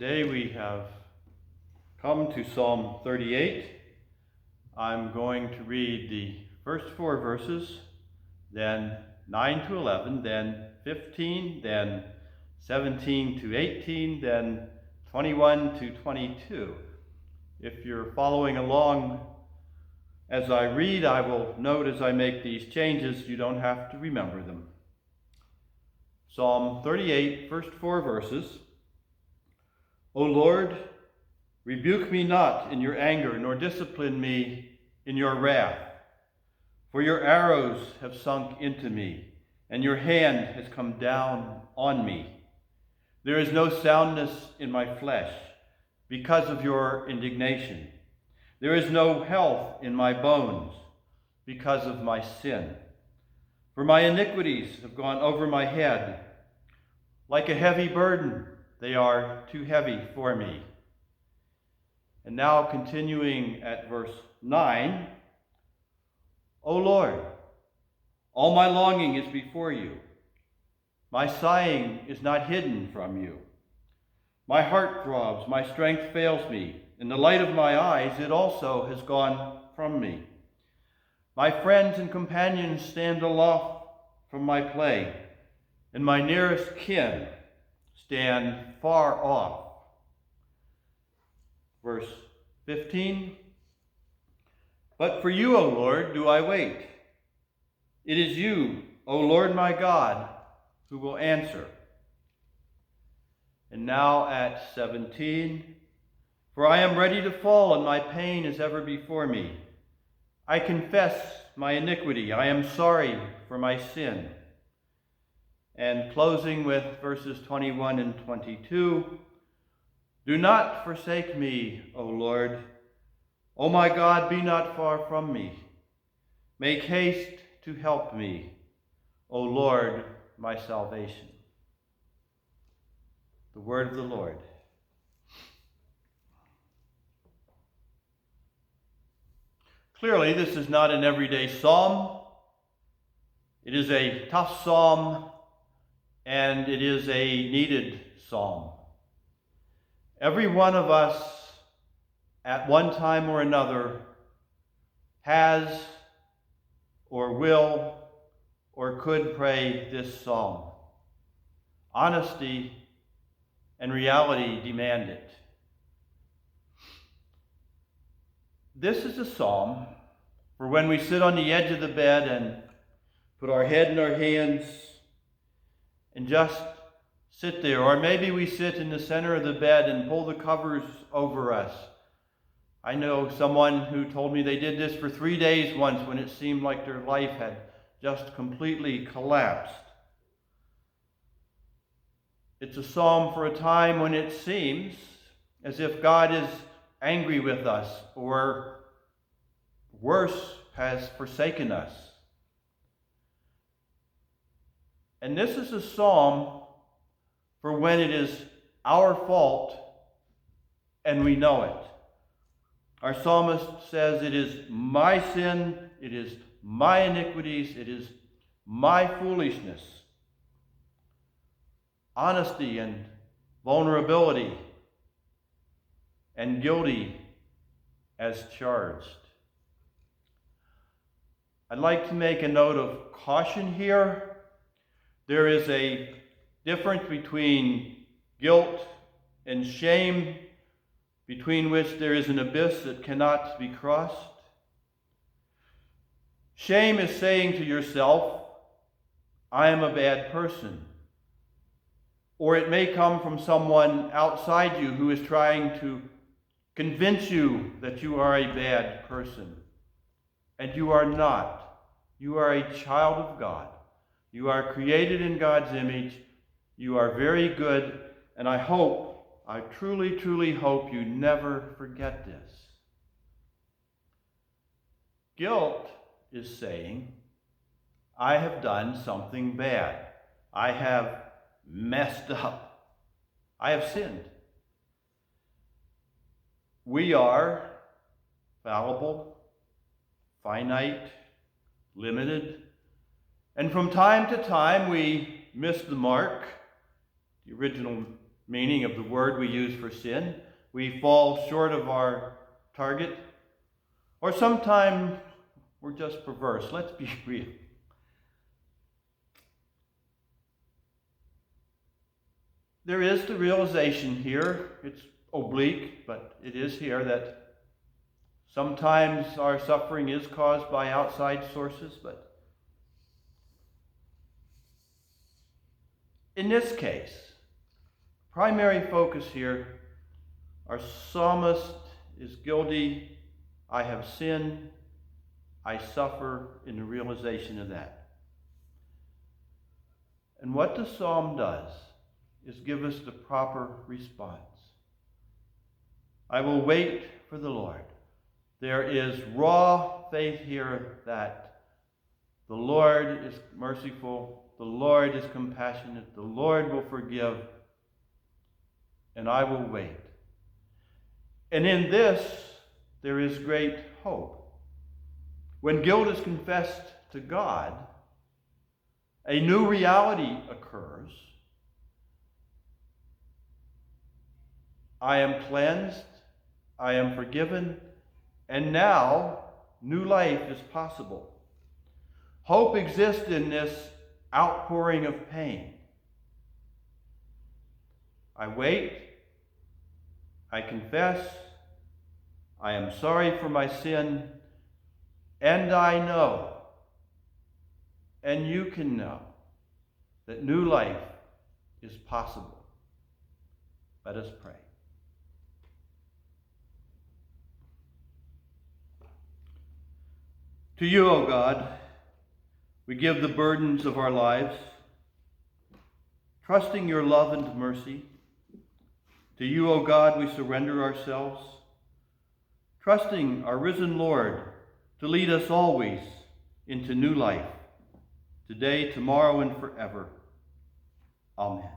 Today we have come to Psalm 38. I'm going to read the first 4 verses, then 9 to 11, then 15, then 17 to 18, then 21 to 22. If you're following along as I read, I will note as I make these changes, you don't have to remember them. Psalm 38, first 4 verses. O Lord, rebuke me not in your anger, nor discipline me in your wrath. For your arrows have sunk into me, and your hand has come down on me. There is no soundness in my flesh because of your indignation. There is no health in my bones because of my sin. For my iniquities have gone over my head. Like a heavy burden, they are too heavy for me. And now continuing at verse 9, O Lord, all my longing is before you. My sighing is not hidden from you. My heart throbs, my strength fails me. In the light of my eyes, it also has gone from me. My friends and companions stand aloft from my play, and my nearest kin stand far off. Verse 15, But for you, O Lord, do I wait. It is you, O Lord my God, who will answer. And now at 17, For I am ready to fall, and my pain is ever before me. I confess my iniquity. I am sorry for my sin. And closing with verses 21 and 22, Do not forsake me, O Lord. O my God, be not far from me. Make haste to help me, O Lord, my salvation. The word of the Lord. Clearly, this is not an everyday psalm. It is a tough psalm, and it is a needed psalm. Every one of us, at one time or another, has or will or could pray this psalm. Honesty and reality demand it. This is a psalm for when we sit on the edge of the bed and put our head in our hands and just sit there. Or maybe we sit in the center of the bed and pull the covers over us. I know someone who told me they did this for 3 days once when it seemed like their life had just completely collapsed. It's a psalm for a time when it seems as if God is angry with us, or worse, has forsaken us. And this is a psalm for when it is our fault and we know it. Our psalmist says, it is my sin, it is my iniquities, it is my foolishness. Honesty and vulnerability and guilty as charged. I'd like to make a note of caution here. There is a difference between guilt and shame, between which there is an abyss that cannot be crossed. Shame is saying to yourself, I am a bad person. Or it may come from someone outside you who is trying to convince you that you are a bad person. And you are not. You are a child of God. You are created in God's image. You are very good. And I truly, truly hope you never forget this. Guilt is saying, I have done something bad. I have messed up. I have sinned. We are fallible, finite, limited, and from time to time we miss the mark. The original meaning of the word we use for sin. We fall short of our target. Or sometimes we're just perverse. Let's be real. There is the realization here, it's oblique, but it is here, that sometimes our suffering is caused by outside sources, but in this case, primary focus here, our psalmist is guilty. I have sinned. I suffer in the realization of that. And what the psalm does is give us the proper response. I will wait for the Lord. There is raw faith here that the Lord is merciful, the Lord is compassionate, the Lord will forgive, and I will wait. And in this, there is great hope. When guilt is confessed to God, a new reality occurs. I am cleansed, I am forgiven, and now new life is possible. Hope exists in this outpouring of pain. I wait, I confess, I am sorry for my sin, and I know, and you can know, that new life is possible. Let us pray. To you, O God, we give the burdens of our lives, trusting your love and mercy. To you, O God, we surrender ourselves, trusting our risen Lord to lead us always into new life, today, tomorrow, and forever. Amen.